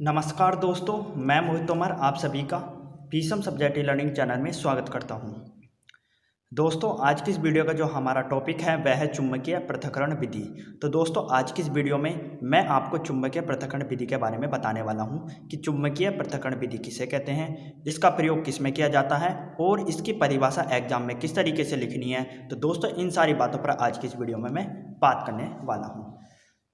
नमस्कार दोस्तों, मैं मोहित तोमर आप सभी का पीसम सब्जेक्ट लर्निंग चैनल में स्वागत करता हूं। दोस्तों, आज की इस वीडियो का जो हमारा टॉपिक है वह है चुंबकीय पृथक्करण विधि। तो दोस्तों, आज की इस वीडियो में मैं आपको चुंबकीय पृथक्करण विधि के बारे में बताने वाला हूं कि चुंबकीय पृथक्करण विधि किसे कहते हैं, इसका प्रयोग किस में किया जाता है और इसकी परिभाषा एग्जाम में किस तरीके से लिखनी है। तो दोस्तों, इन सारी बातों पर आज की इस वीडियो में मैं बात करने वाला हूँ।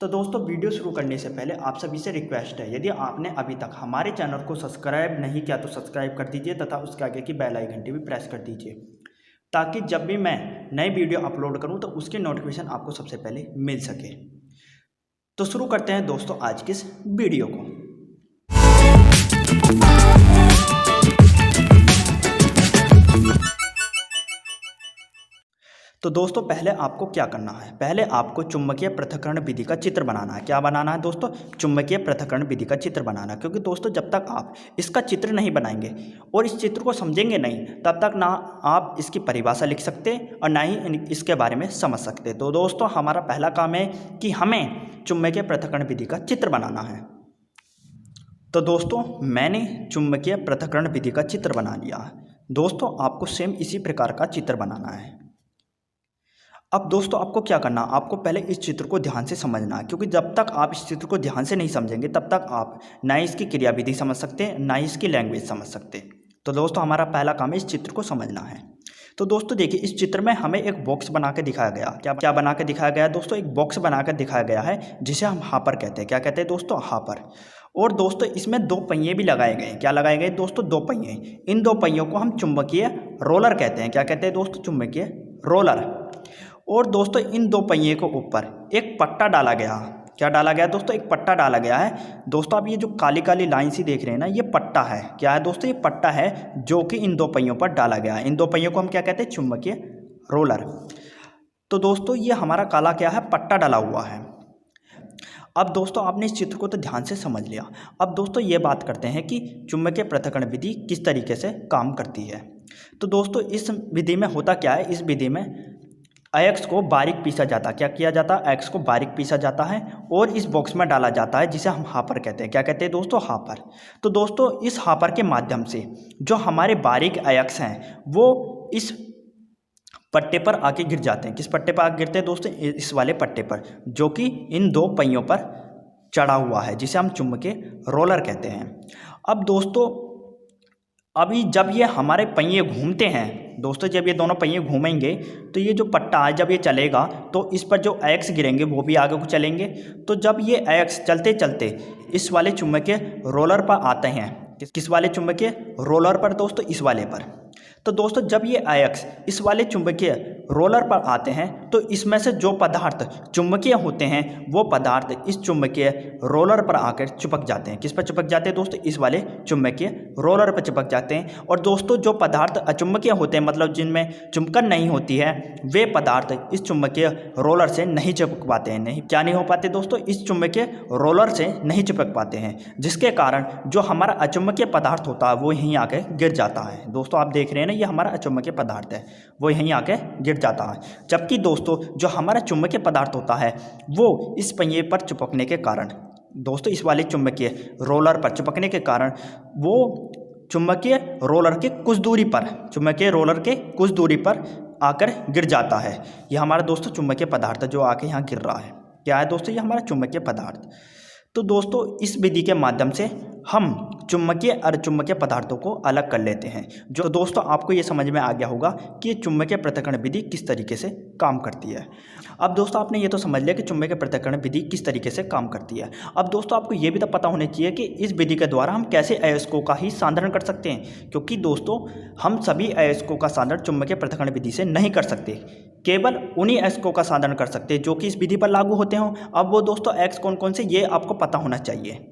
तो दोस्तों, वीडियो शुरू करने से पहले आप सभी से रिक्वेस्ट है, यदि आपने अभी तक हमारे चैनल को सब्सक्राइब नहीं किया तो सब्सक्राइब कर दीजिए तथा उसके आगे की बेल आइकन घंटी भी प्रेस कर दीजिए, ताकि जब भी मैं नई वीडियो अपलोड करूं तो उसकी नोटिफिकेशन आपको सबसे पहले मिल सके। तो शुरू करते हैं दोस्तों आज की इस वीडियो को। तो दोस्तों, पहले आपको क्या करना है, पहले आपको चुंबकीय पृथक्करण विधि का चित्र बनाना है। क्या बनाना है दोस्तों? चुंबकीय पृथक्करण विधि का चित्र बनाना है। क्योंकि दोस्तों, जब तक आप इसका चित्र नहीं बनाएंगे और इस चित्र को समझेंगे नहीं, तब तक ना आप इसकी परिभाषा लिख सकते और ना ही इसके बारे में समझ सकते। तो दोस्तों, हमारा पहला काम है कि हमें चुंबकीय पृथक्करण विधि का चित्र बनाना है। तो दोस्तों, मैंने चुंबकीय पृथक्करण विधि का चित्र बना लिया। दोस्तों, आपको सेम इसी प्रकार का चित्र बनाना है। अब दोस्तों, आपको क्या करना, आपको पहले इस चित्र को ध्यान से समझना है। क्योंकि जब तक आप इस चित्र को ध्यान से नहीं समझेंगे तब तक आप ना इसकी क्रियाविधि समझ सकते, ना इसकी लैंग्वेज समझ सकते। तो दोस्तों, हमारा पहला काम है इस चित्र को समझना है। तो दोस्तों देखिए, इस चित्र में हमें एक बॉक्स बना के दिखाया गया। क्या बना के दिखाया गया दोस्तों? एक बॉक्स बना कर दिखाया गया है जिसे हम हापर कहते हैं। क्या कहते हैं दोस्तों? हापर। और दोस्तों, इसमें दो पहिए भी लगाए गए। क्या लगाए गए दोस्तों? दो पहिए। इन दो पहियों को हम चुंबकीय रोलर कहते हैं। क्या कहते हैं दोस्तों? चुंबकीय रोलर। और दोस्तों, इन दो पहिए को ऊपर एक पट्टा डाला गया। क्या डाला गया दोस्तों? एक पट्टा डाला गया है। दोस्तों, आप ये जो काली काली लाइन सी देख रहे हैं ना, ये पट्टा है। क्या है दोस्तों? ये पट्टा है जो कि इन दो पहियों पर डाला गया है। इन दो पहियों को हम क्या कहते हैं? चुंबकीय रोलर। तो दोस्तों, ये हमारा काला क्या है? पट्टा डाला हुआ है। अब दोस्तों, आपने इस चित्र को तो ध्यान से समझ लिया। अब दोस्तों, ये बात करते हैं कि चुंबकीय पृथक्करण विधि किस तरीके से काम करती है। तो दोस्तों, इस विधि में होता क्या है, इस विधि में अयस्क को बारीक पीसा जाता है। क्या किया जाता है? अयस्क को बारीक पीसा जाता है और इस बॉक्स में डाला जाता है जिसे हम हापर कहते हैं। क्या कहते हैं दोस्तों? हापर। तो दोस्तों, इस हापर के माध्यम से जो हमारे बारीक अयस्क हैं वो इस पट्टे पर आके गिर जाते हैं। किस पट्टे पर आके गिरते हैं दोस्तों? इस वाले पट्टे पर, जो कि इन दो पहियों पर चढ़ा हुआ है, जिसे हम चुंबकीय रोलर कहते हैं। अब दोस्तों, अभी जब ये हमारे पहिए घूमते हैं दोस्तों, जब ये दोनों पहिए घूमेंगे तो ये जो पट्टा है जब ये चलेगा तो इस पर जो अयस्क गिरेंगे वो भी आगे को चलेंगे। तो जब ये अयस्क चलते चलते इस वाले चुंबकीय रोलर पर आते हैं, किस वाले चुंबकीय रोलर पर दोस्तों? इस वाले पर। तो दोस्तों, जब ये अयस्क इस वाले चुंबकीय रोलर पर आते हैं तो इसमें से जो पदार्थ चुंबकीय होते हैं वो पदार्थ इस चुंबकीय रोलर पर आकर चिपक जाते हैं। किस पर चिपक जाते हैं दोस्तों? इस वाले चुंबकीय रोलर पर चिपक जाते हैं। और दोस्तों, जो पदार्थ अचुंबकीय होते हैं, मतलब जिनमें चुंबकन नहीं होती है, वे पदार्थ इस चुंबकीय रोलर से नहीं चिपक पाते हैं। नहीं, क्या नहीं हो पाते दोस्तों? इस चुंबकीय रोलर से नहीं चिपक पाते हैं, जिसके कारण जो हमारा अचुंबकीय पदार्थ होता है वो यहीं आके गिर जाता है। दोस्तों, आप देख रहे हैं ना, ये हमारा अचुंबकीय पदार्थ है, वो यहीं आके गिर जाता है। जबकि दोस्तों, जो हमारा चुंबकीय पदार्थ होता है वो इस पहिए पर चिपकने के कारण दोस्तों, इस वाले चुंबकीय रोलर पर चिपकने के कारण वो चुंबकीय रोलर के कुछ दूरी पर, चुंबकीय रोलर के कुछ दूरी पर आकर गिर जाता है। ये हमारा दोस्तों चुंबकीय पदार्थ जो आके यहाँ गिर रहा है। क्या है दोस्तों? ये हमारा चुंबकीय पदार्थ। तो दोस्तों, इस विधि के माध्यम से हम चुंबकीय और अचुंबकीय पदार्थों को अलग कर लेते हैं। जो दोस्तों, आपको ये समझ में आ गया होगा कि चुंबकीय पृथक्करण विधि किस तरीके से काम करती है। अब दोस्तों, आपने ये तो समझ लिया कि चुंबकीय पृथक्करण विधि किस तरीके से काम करती है। अब दोस्तों, आपको ये भी तो पता होना चाहिए कि इस विधि के द्वारा हम कैसे अयस्कों का ही सांद्रण कर सकते हैं। क्योंकि दोस्तों, हम सभी अयस्कों का सांद्रण चुंबकीय पृथक्करण विधि से नहीं कर सकते, केवल उन्हीं अयस्कों का सांद्रण कर सकते हैं जो कि इस विधि पर लागू होते हों। अब वो दोस्तों अयस्क कौन कौन से, ये आपको पता होना चाहिए।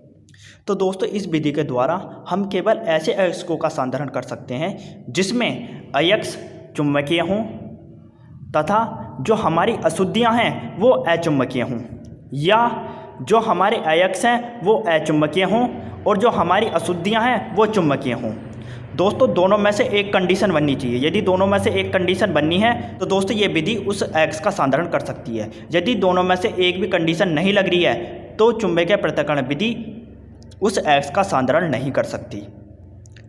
तो दोस्तों, इस विधि के द्वारा हम केवल ऐसे अयस्कों का सांद्रण कर सकते हैं जिसमें अयस्क चुंबकीय हों तथा जो हमारी अशुद्धियां हैं वो अचुंबकीय हों, या जो हमारे अयस्क हैं वो अचुंबकीय हों और जो हमारी अशुद्धियां हैं वो चुंबकीय हों। दोस्तों, दोनों में से एक कंडीशन बननी चाहिए। यदि दोनों में से एक कंडीशन बननी है तो दोस्तों ये विधि उस अयस्क का सांद्रण कर सकती है। यदि दोनों में से एक भी कंडीशन नहीं लग रही है तो चुंबकीय पृथक्करण विधि उस अयस्क का सांद्रण नहीं कर सकती।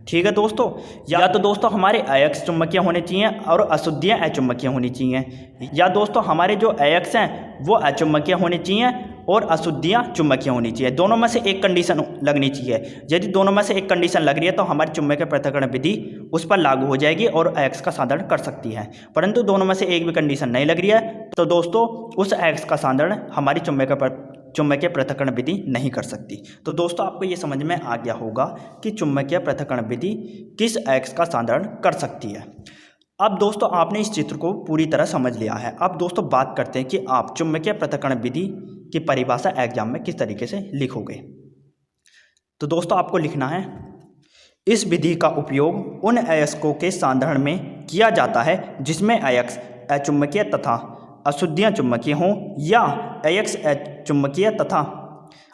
ठीक है दोस्तों, या तो दोस्तों हमारे अयस्क चुंबकीय होने चाहिए और अशुद्धियाँ अचुंबकीय होनी चाहिए, या दोस्तों हमारे जो अयस्क हैं वो अचुंबकीय होने चाहिए और अशुद्धियाँ चुंबकीय होनी चाहिए। दोनों में से एक कंडीशन लगनी चाहिए। यदि दोनों में से एक कंडीशन लग रही है तो हमारी चुंबकीय पृथक्करण विधि उस पर लागू हो जाएगी और अयस्क का सांद्रण कर सकती है। परंतु दोनों में से एक भी कंडीशन नहीं लग रही है तो दोस्तों उस अयस्क का सांद्रण हमारी चुंबकीय पृथक्करण विधि नहीं कर सकती। तो दोस्तों आपको ये समझ में आ गया होगा कि चुंबकीय पृथक्करण विधि किस अयस्क का सांद्रण कर सकती है। अब दोस्तों आपने इस चित्र को पूरी तरह समझ लिया है। अब दोस्तों बात करते हैं कि आप चुंबकीय पृथक्करण विधि की परिभाषा एग्जाम में किस तरीके से लिखोगे। तो दोस्तों आपको लिखना है, इस विधि का उपयोग उन अयस्कों के सांद्रण में किया जाता है जिसमें अयस्क अचुंबकीय तथा अशुद्धियाँ चुंबकीय हों या अयस्क अचुंबकीय तथा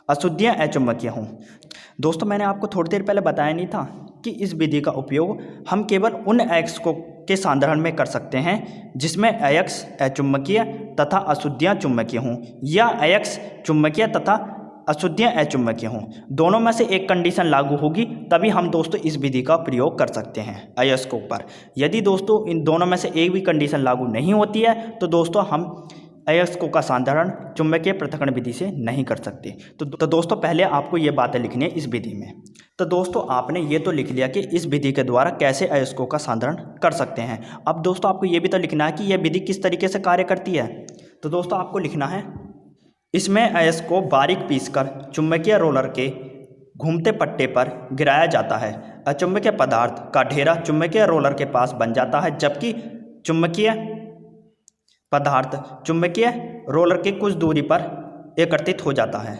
अशुद्धियाँ अचुंबकीय हों। दोस्तों मैंने आपको थोड़ी देर पहले बताया नहीं था कि इस विधि का उपयोग हम केवल उन अयस्कों के सांद्रण में कर सकते हैं जिसमें अयस्क अचुंबकीय तथा अशुद्धियाँ चुंबकीय हों या अयस्क चुंबकीय तथा अशुद्धियाँ अचुंबकीय हों। दोनों में से एक कंडीशन लागू होगी तभी हम दोस्तों इस विधि का प्रयोग कर सकते हैं अयस्कों पर। यदि दोस्तों इन दोनों में से एक भी कंडीशन लागू नहीं होती है तो दोस्तों हम अयस्कों का सांद्रण चुंबकीय पृथक्करण विधि से नहीं कर सकते। तो दोस्तों पहले आपको ये बातें लिखनी है इस विधि में। तो दोस्तों आपने ये तो लिख लिया कि इस विधि के द्वारा कैसे अयस्कों का सांद्रण कर सकते हैं। अब दोस्तों आपको ये भी तो लिखना है कि यह विधि किस तरीके से कार्य करती है। तो दोस्तों आपको लिखना है, इसमें अयस्क को बारीक पीसकर चुंबकीय रोलर के घूमते पट्टे पर गिराया जाता है। अचुंबकीय पदार्थ का ढेरा चुंबकीय रोलर के पास बन जाता है जबकि चुंबकीय पदार्थ चुंबकीय रोलर के कुछ दूरी पर एकत्रित हो जाता है।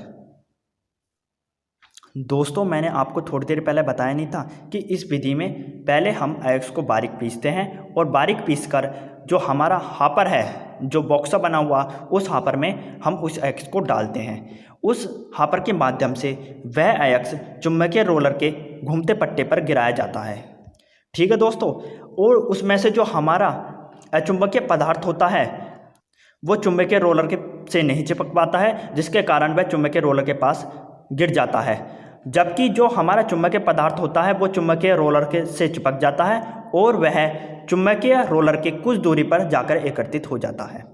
दोस्तों मैंने आपको थोड़ी देर पहले बताया नहीं था कि इस विधि में पहले हम अयस्क को बारीक पीसते हैं और बारीक पीसकर जो हमारा हापर है, जो बॉक्सा बना हुआ, उस हापर में हम उस अयस्क को डालते हैं। उस हापर के माध्यम से वह अयस्क चुंबकीय रोलर के घूमते पट्टे पर गिराया जाता है। ठीक है दोस्तों, और उसमें से जो हमारा अचुंबकीय पदार्थ होता है वो चुंबकीय रोलर के से नहीं चिपक पाता है, जिसके कारण वह चुंबकीय रोलर के पास गिर जाता है। जबकि जो हमारा चुंबकीय पदार्थ होता है वो चुंबकीय रोलर के से चिपक जाता है और वह चुंबकीय रोलर के कुछ दूरी पर जाकर एकत्रित हो जाता है।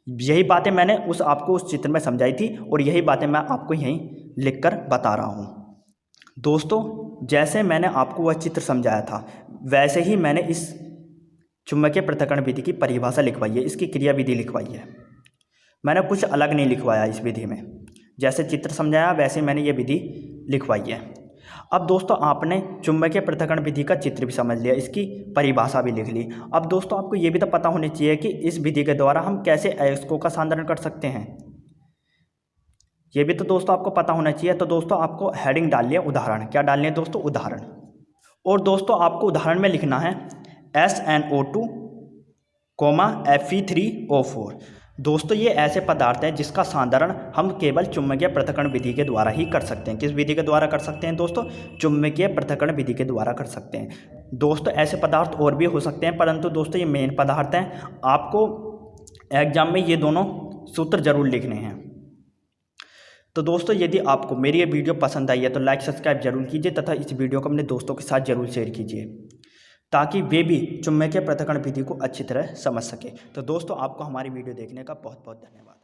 यही बातें मैंने आपको उस चित्र में समझाई थी और यही बातें मैं आपको यहीं लिखकर बता रहा हूँ। दोस्तों जैसे मैंने आपको वह चित्र समझाया था वैसे ही मैंने इस चुंबकीय पृथक्करण विधि की परिभाषा लिखवाई है, इसकी क्रिया विधि लिखवाई है। मैंने कुछ अलग नहीं लिखवाया इस विधि में, जैसे चित्र समझाया वैसे मैंने ये विधि लिखवाई है। अब दोस्तों आपने चुंबकीय पृथक्करण विधि का चित्र भी समझ लिया, इसकी परिभाषा भी लिख ली। अब दोस्तों आपको ये भी तो पता होनी चाहिए कि इस विधि के द्वारा हम कैसे अयस्कों का सांद्रण कर सकते हैं, ये भी तो दोस्तों आपको पता होना चाहिए। तो दोस्तों आपको हेडिंग डालनी है उदाहरण। क्या डालनी है दोस्तों? उदाहरण। और दोस्तों आपको उदाहरण में लिखना है SnO2, Fe3O4। दोस्तों ये ऐसे पदार्थ हैं जिसका सांद्रण हम केवल चुंबकीय पृथक्करण विधि के द्वारा ही कर सकते हैं। किस विधि के द्वारा कर सकते हैं दोस्तों? चुंबकीय पृथक्करण विधि के द्वारा कर सकते हैं। दोस्तों ऐसे पदार्थ और भी हो सकते हैं, परंतु दोस्तों ये मेन पदार्थ हैं। आपको एग्जाम में ये दोनों सूत्र जरूर लिखने हैं। तो दोस्तों यदि आपको मेरी ये वीडियो पसंद आई है तो लाइक सब्सक्राइब जरूर कीजिए तथा इस वीडियो को अपने दोस्तों के साथ जरूर शेयर कीजिए ताकि वे भी चुंबकीय पृथक्करण विधि को अच्छी तरह समझ सके। तो दोस्तों आपको हमारी वीडियो देखने का बहुत बहुत धन्यवाद।